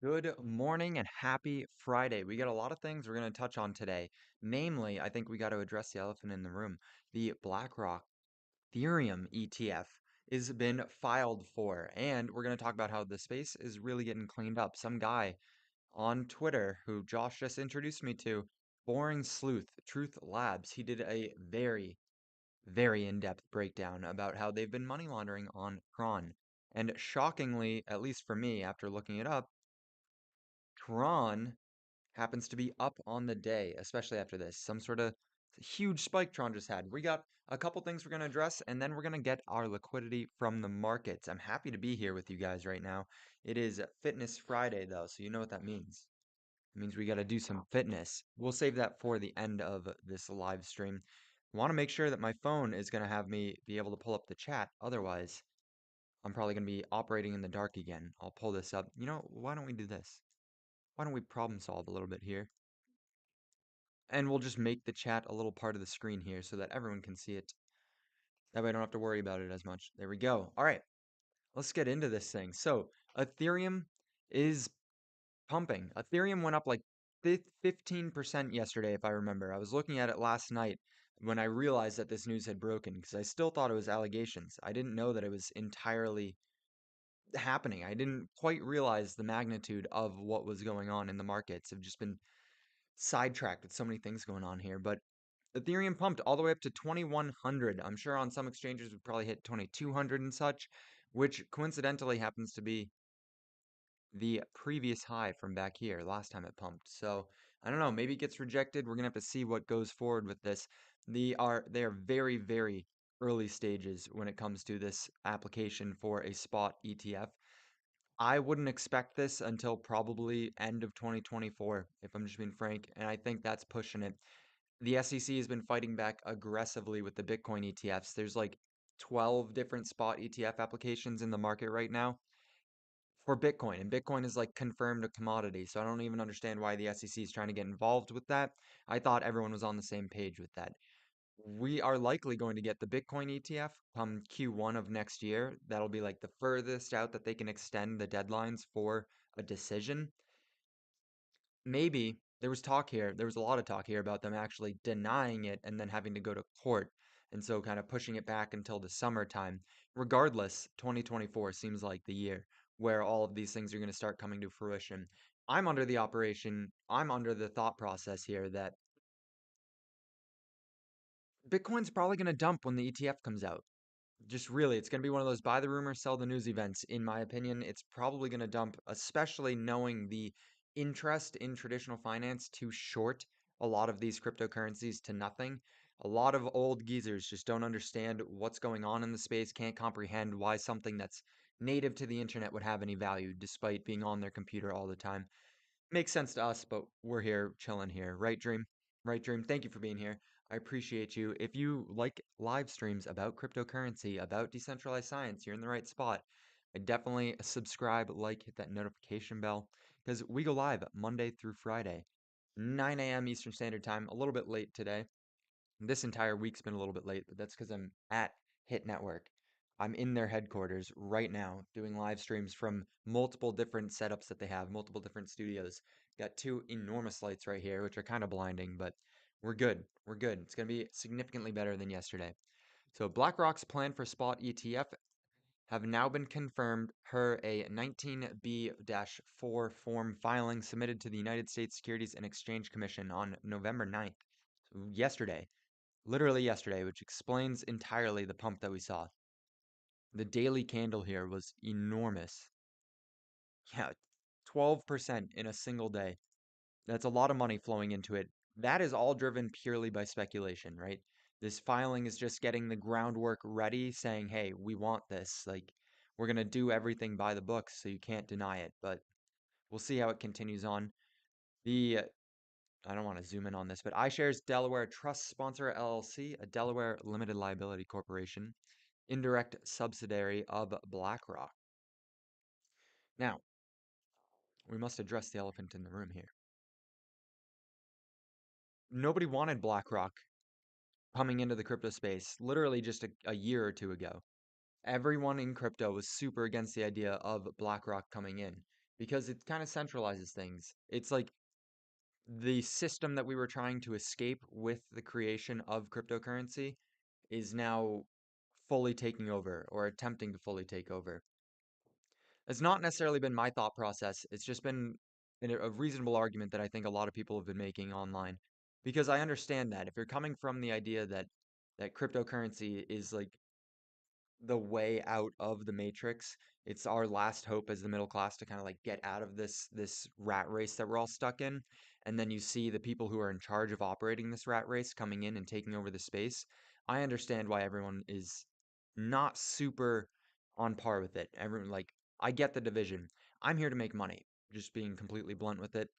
Good morning and happy Friday. We got a lot of things we're going to touch on today. Namely, I think we got to address the elephant in the room. The BlackRock Ethereum ETF is been filed for, and we're going to talk about how the space is really getting cleaned up. Some guy on Twitter who Josh just introduced me to, Boring Sleuth, Truth Labs, he did a very in-depth breakdown about how they've been money laundering on Tron. And shockingly, at least for me, after looking it up, Tron happens to be up on the day, especially after this. Some sort of huge spike Tron just had. We got a couple things we're going to address, and then we're going to get our liquidity from the markets. I'm happy to be here with you guys right now. It is Fitness Friday, though, so you know what that means. It means we got to do some fitness. We'll save that for the end of this live stream. Want to make sure that my phone is going to have me be able to pull up the chat. Otherwise, I'm probably going to be operating in the dark again. I'll pull this up. You know, why don't we do this? Why don't we problem solve a little bit here? And we'll just make the chat a little part of the screen here so that everyone can see it. That way I don't have to worry about it as much. There we go. All right, let's get into this thing. So Ethereum is pumping. Ethereum went up like 15% yesterday, if I remember. I was looking at it last night when I realized that this news had broken because I still thought it was allegations. I didn't know that it was entirely happening. I didn't quite realize the magnitude of what was going on in the markets. I've just been sidetracked with so many things going on here, but Ethereum pumped all the way up to 2100. I'm sure on some exchanges we probably hit 2200 and such, which coincidentally happens to be the previous high from back here last time it pumped. So I don't know, maybe it gets rejected. We're gonna have to see what goes forward with this. They are very early stages when it comes to this application for a spot ETF. I wouldn't expect this until probably end of 2024, if I'm just being frank, and I think that's pushing it. The SEC has been fighting back aggressively with the Bitcoin ETFs. There's like 12 different spot ETF applications in the market right now for Bitcoin, and Bitcoin is like confirmed a commodity. So I don't even understand why the SEC is trying to get involved with that. I thought everyone was on the same page with that. We are likely going to get the Bitcoin ETF come Q1 of next year. That'll be like the furthest out that they can extend the deadlines for a decision. Maybe there was a lot of talk here about them actually denying it and then having to go to court. And so kind of pushing it back until the summertime. Regardless, 2024 seems like the year where all of these things are going to start coming to fruition. I'm under the thought process here that Bitcoin's probably going to dump when the ETF comes out. Just really, it's going to be one of those buy the rumor, sell the news events. In my opinion, it's probably going to dump, especially knowing the interest in traditional finance to short a lot of these cryptocurrencies to nothing. A lot of old geezers just don't understand what's going on in the space, can't comprehend why something that's native to the internet would have any value despite being on their computer all the time. Makes sense to us, but we're here chilling here. Right, Dream? Right, Dream? Thank you for being here. I appreciate you. If you like live streams about cryptocurrency, about decentralized science, you're in the right spot. I definitely subscribe, like, hit that notification bell because we go live Monday through Friday, 9 a.m. Eastern Standard Time, a little bit late today. This entire week's been a little bit late, but that's because I'm at Hit Network. I'm in their headquarters right now doing live streams from multiple different setups that they have, multiple different studios. Got two enormous lights right here, which are kind of blinding, but we're good. We're good. It's going to be significantly better than yesterday. So BlackRock's plan for spot ETF have now been confirmed per a 19B-4 form filing submitted to the United States Securities and Exchange Commission on November 9th. So yesterday. Literally yesterday, which explains entirely the pump that we saw. The daily candle here was enormous. Yeah, 12% in a single day. That's a lot of money flowing into it. That is all driven purely by speculation, right? This filing is just getting the groundwork ready, saying, hey, we want this. Like, we're going to do everything by the books, so you can't deny it. But we'll see how it continues on. The I don't want to zoom in on this, but iShares Delaware Trust Sponsor LLC, a Delaware limited liability corporation, indirect subsidiary of BlackRock. Now, we must address the elephant in the room here. Nobody wanted BlackRock coming into the crypto space literally just a year or two ago. Everyone in crypto was super against the idea of BlackRock coming in. because it kind of centralizes things. It's like the system that we were trying to escape with the creation of cryptocurrency is now fully taking over or attempting to fully take over. It's not necessarily been my thought process. It's just been a reasonable argument that I think a lot of people have been making online. Because I understand that if you're coming from the idea that cryptocurrency is like the way out of the matrix, it's our last hope as the middle class to kind of like get out of this rat race that we're all stuck in. And then you see the people who are in charge of operating this rat race coming in and taking over the space. I understand why everyone is not super on par with it. Everyone like I get the division. I'm here to make money. Just being completely blunt with it.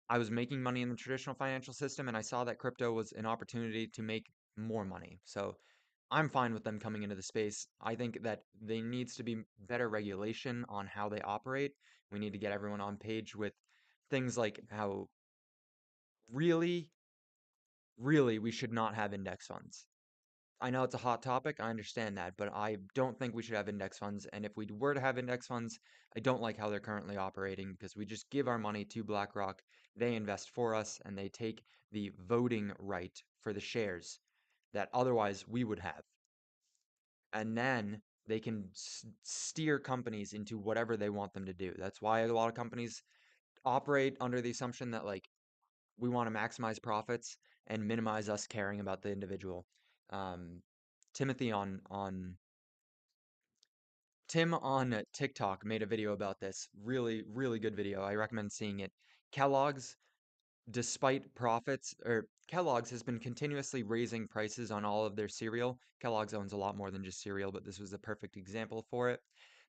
I was making money in the traditional financial system and I saw that crypto was an opportunity to make more money. So I'm fine with them coming into the space. I think that there needs to be better regulation on how they operate. We need to get everyone on page with things like how really, really we should not have index funds. I know it's a hot topic, I understand that, but I don't think we should have index funds. And if we were to have index funds, I don't like how they're currently operating because we just give our money to BlackRock, they invest for us, and they take the voting right for the shares that otherwise we would have. And then they can steer companies into whatever they want them to do. That's why a lot of companies operate under the assumption that like we want to maximize profits and minimize us caring about the individual. Um, Timothy on Tim on TikTok made a video about this. Really, really good video. I recommend seeing it. Kellogg's despite profits, or Kellogg's has been continuously raising prices on all of their cereal. Kellogg's owns a lot more than just cereal, but this was the perfect example for it.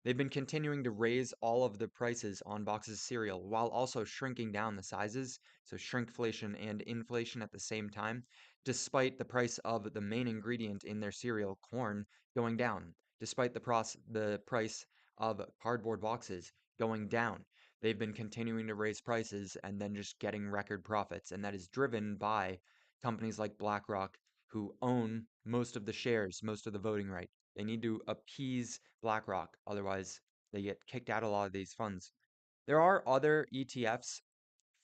They've been continuing to raise all of the prices on boxes of cereal while also shrinking down the sizes, so shrinkflation and inflation at the same time, despite the price of the main ingredient in their cereal, corn, going down, despite the price of cardboard boxes going down. They've been continuing to raise prices and then just getting record profits. And that is driven by companies like BlackRock, who own most of the shares, most of the voting right. They need to appease BlackRock, otherwise, they get kicked out of a lot of these funds. There are other ETFs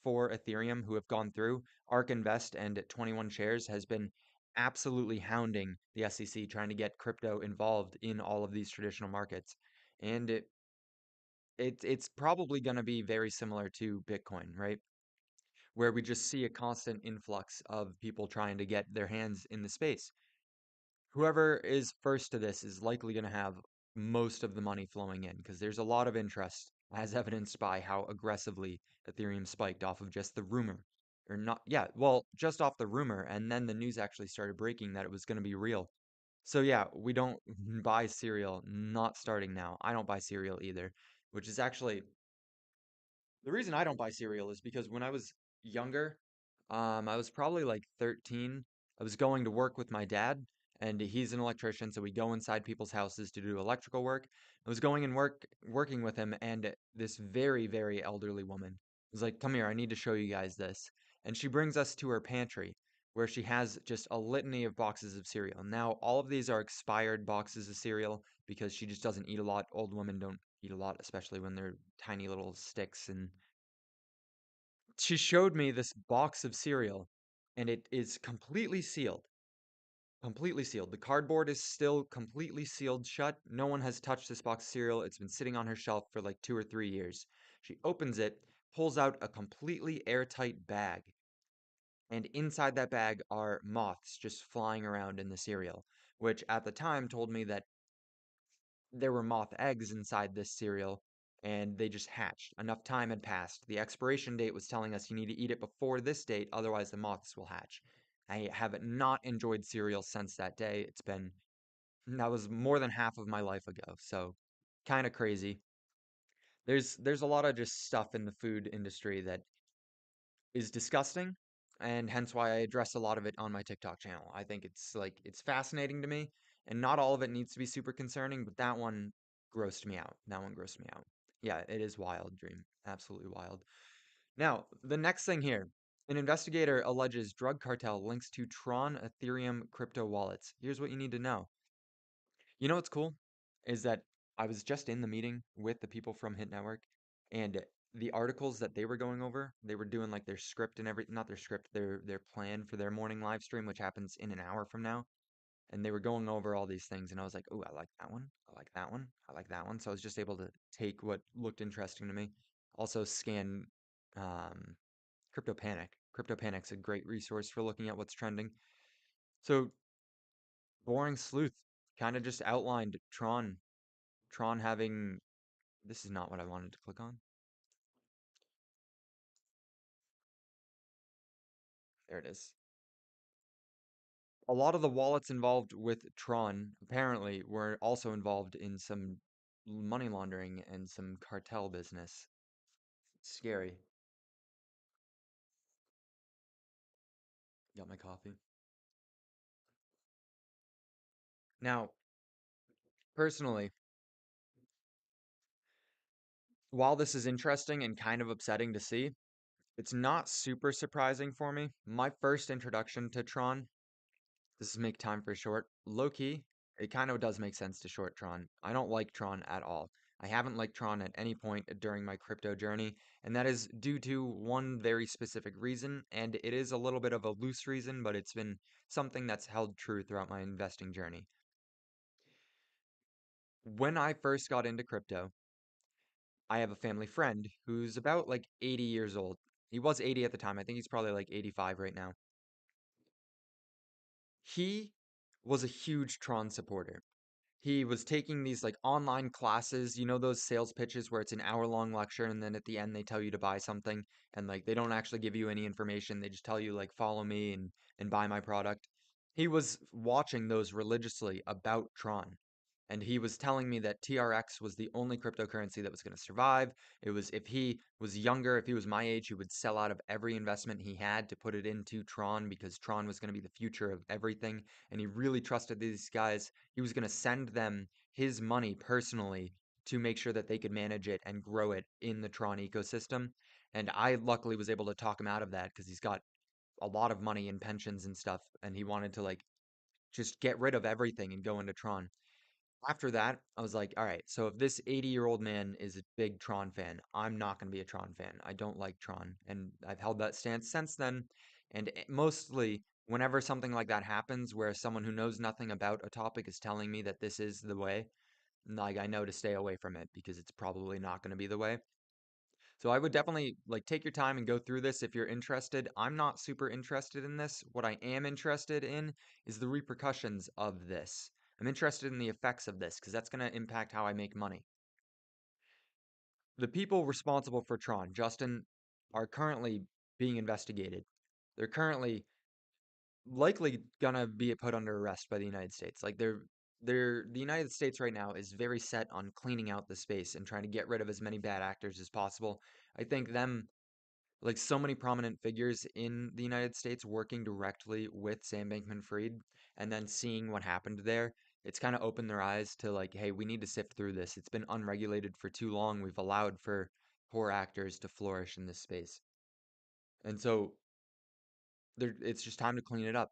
for Ethereum who have gone through. ARK Invest and 21 Shares has been absolutely hounding the SEC, trying to get crypto involved in all of these traditional markets. And it's probably going to be very similar to Bitcoin, right? Where we just see a constant influx of people trying to get their hands in the space. Whoever is first to this is likely going to have most of the money flowing in because there's a lot of interest, as evidenced by how aggressively Ethereum spiked off of just the rumor. Or not, yeah, well, just off the rumor, and then the news actually started breaking that it was going to be real. So yeah, we don't buy cereal, not starting now. I don't buy cereal either, which is actually the reason I don't buy cereal is because when I was younger, I was probably like 13. I was going to work with my dad, and he's an electrician, so we go inside people's houses to do electrical work. I was going and working with him, and this very, very elderly woman was like, "Come here, I need to show you guys this." And she brings us to her pantry, where she has just a litany of boxes of cereal. Now, all of these are expired boxes of cereal because she just doesn't eat a lot. Old women don't eat a lot, especially when they're tiny little sticks. And she showed me this box of cereal, and it is completely sealed. Completely sealed. The cardboard is still completely sealed shut. No one has touched this box of cereal. It's been sitting on her shelf for like 2 or 3 years. She opens it, pulls out a completely airtight bag, and inside that bag are moths just flying around in the cereal, which at the time told me that there were moth eggs inside this cereal and they just hatched. Enough time had passed. The expiration date was telling us you need to eat it before this date, otherwise the moths will hatch. I have not enjoyed cereal since that day. That was more than half of my life ago, so kind of crazy. There's a lot of just stuff in the food industry that is disgusting, and hence why I address a lot of it on my TikTok channel. I think it's fascinating to me, and not all of it needs to be super concerning, but that one grossed me out. That one grossed me out. Yeah, it is wild, Dream. Absolutely wild. Now, the next thing here. An investigator alleges drug cartel links to Tron Ethereum crypto wallets. Here's what you need to know. You know what's cool? Is that I was just in the meeting with the people from Hit Network, and the articles that they were going over, they were doing like their script and not their script, their plan for their morning live stream, which happens in an hour from now. And they were going over all these things, and I was like, oh, I like that one. I like that one. I like that one. So I was just able to take what looked interesting to me. Also scan um, Crypto Panic. Crypto Panic's a great resource for looking at what's trending. So Boring Sleuth kind of just outlined Tron having, this is not what I wanted to click on. There it is. A lot of the wallets involved with Tron apparently were also involved in some money laundering and some cartel business. Scary. Got my coffee. Now, personally, while this is interesting and kind of upsetting to see, it's not super surprising for me. My first introduction to Tron, this is make time for short, low key, it kind of does make sense to short Tron. I don't like Tron at all. I haven't liked Tron at any point during my crypto journey, and that is due to one very specific reason, and it is a little bit of a loose reason, but it's been something that's held true throughout my investing journey. When I first got into crypto, I have a family friend who's about like 80 years old. He was 80 at the time. I think he's probably like 85 right now. He was a huge Tron supporter. He was taking these like online classes, you know, those sales pitches where it's an hour-long lecture and then at the end they tell you to buy something and like they don't actually give you any information. They just tell you like follow me and buy my product. He was watching those religiously about Tron. And he was telling me that TRX was the only cryptocurrency that was going to survive. It was if he was younger, if he was my age, he would sell out of every investment he had to put it into Tron because Tron was going to be the future of everything. And he really trusted these guys. He was going to send them his money personally to make sure that they could manage it and grow it in the Tron ecosystem. And I luckily was able to talk him out of that because he's got a lot of money in pensions and stuff. And he wanted to like just get rid of everything and go into Tron. After that, I was like, all right, so if this 80-year-old man is a big Tron fan, I'm not going to be a Tron fan. I don't like Tron. And I've held that stance since then. And mostly, whenever something like that happens, where someone who knows nothing about a topic is telling me that this is the way, like I know to stay away from it because it's probably not going to be the way. So I would definitely like take your time and go through this if you're interested. I'm not super interested in this. What I am interested in is the repercussions of this. I'm interested in the effects of this because that's going to impact how I make money. The people responsible for Tron, Justin, are currently being investigated. They're currently likely gonna be put under arrest by the United States. Like the United States right now is very set on cleaning out the space and trying to get rid of as many bad actors as possible. I think them like so many prominent figures in the United States working directly with Sam Bankman-Fried and then seeing what happened there, it's kind of opened their eyes to like, hey, we need to sift through this. It's been unregulated for too long. We've allowed for poor actors to flourish in this space. And so it's just time to clean it up.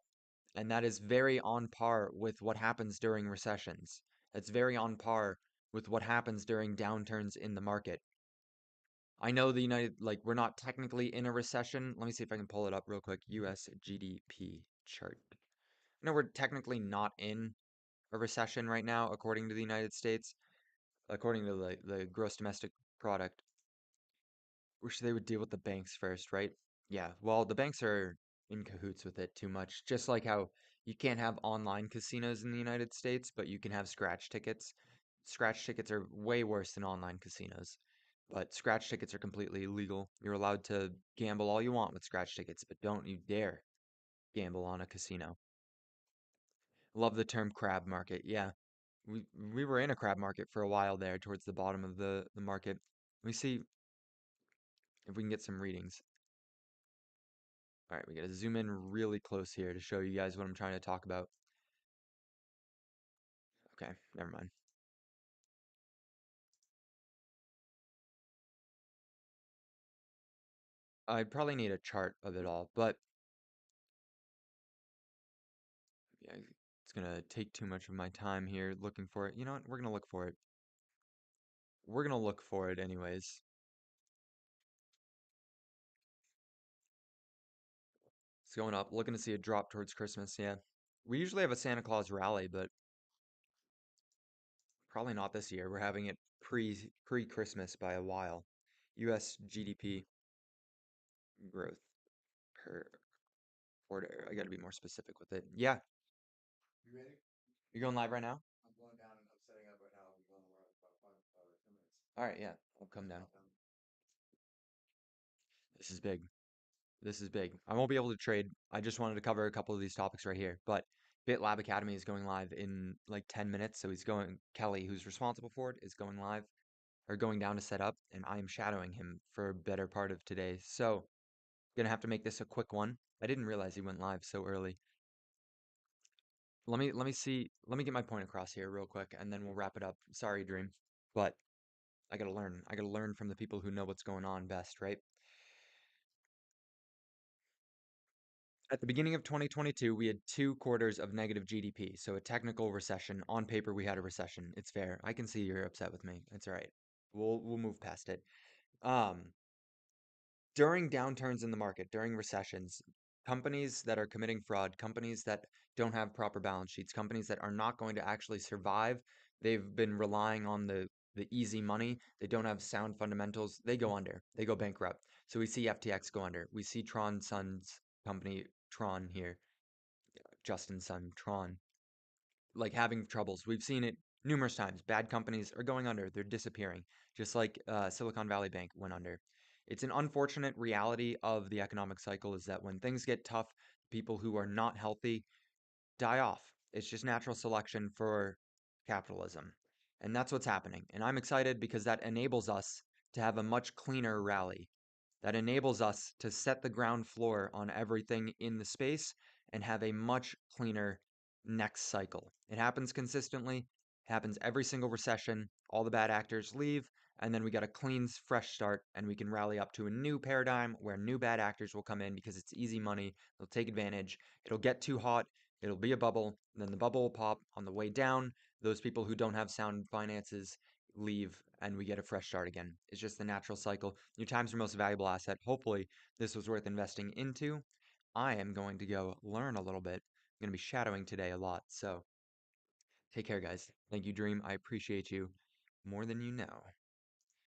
And that is very on par with what happens during recessions. It's very on par with what happens during downturns in the market. I know like, we're not technically in a recession. Let me see if I can pull it up real quick. US GDP chart. No, we're technically not in a recession right now, according to the United States, according to the gross domestic product. Wish they would deal with the banks first, right? Yeah, well, the banks are in cahoots with it too much. Just like how you can't have online casinos in the United States, but you can have scratch tickets. Scratch tickets are way worse than online casinos, but scratch tickets are completely illegal. You're allowed to gamble all you want with scratch tickets, but don't you dare gamble on a casino. Love the term crab market. Yeah, we were in a crab market for a while there towards the bottom of the market. Let me see if we can get some readings. All right, we gotta zoom in really close here to show you guys what I'm trying to talk about. Okay, never mind. I probably need a chart of it all, but yeah, it's gonna take too much of my time here looking for it. You know what? We're gonna look for it. We're gonna look for it anyways. It's going up. Looking to see a drop towards Christmas. Yeah. We usually have a Santa Claus rally, but probably not this year. We're having it pre-Christmas by a while. US GDP growth per quarter. I got to be more specific with it. Yeah. You going live right now? All right, yeah. I'll come down. This is big. This is big. I won't be able to trade. I just wanted to cover a couple of these topics right here. But BitLab Academy is going live in like 10 minutes. So he's going, Kelly, who's responsible for it, is going live or going down to set up. And I am shadowing him for a better part of today. So gonna have to make this a quick one. I didn't realize he went live so early. Let me get my point across here real quick and then we'll wrap it up. Sorry, Dream. But I gotta learn. I gotta learn from the people who know what's going on best, right? At the beginning of 2022, we had 2 quarters of negative GDP, so a technical recession. On paper, we had a recession. It's fair. I can see you're upset with me. It's all right. We'll move past it. Um, During downturns in the market, during recessions, companies that are committing fraud, companies that don't have proper balance sheets, companies that are not going to actually survive, they've been relying on the easy money, they don't have sound fundamentals, they go under, they go bankrupt. So we see FTX go under. We see Tron Sun's company, Tron here, Justin Sun, Tron, like having troubles. We've seen it numerous times. Bad companies are going under, they're disappearing, just like Silicon Valley Bank went under. It's an unfortunate reality of the economic cycle is that when things get tough, people who are not healthy die off. It's just natural selection for capitalism. And that's what's happening. And I'm excited because that enables us to have a much cleaner rally that enables us to set the ground floor on everything in the space and have a much cleaner next cycle. It happens consistently, happens every single recession. All the bad actors leave, and then we got a clean, fresh start, and we can rally up to a new paradigm where new bad actors will come in because it's easy money. They'll take advantage. It'll get too hot. It'll be a bubble. Then the bubble will pop on the way down. Those people who don't have sound finances leave and we get a fresh start again. It's just the natural cycle. Your time's your most valuable asset. Hopefully, this was worth investing into. I am going to go learn a little bit. I'm going to be shadowing today a lot. So take care, guys. Thank you, Dream. I appreciate you more than you know.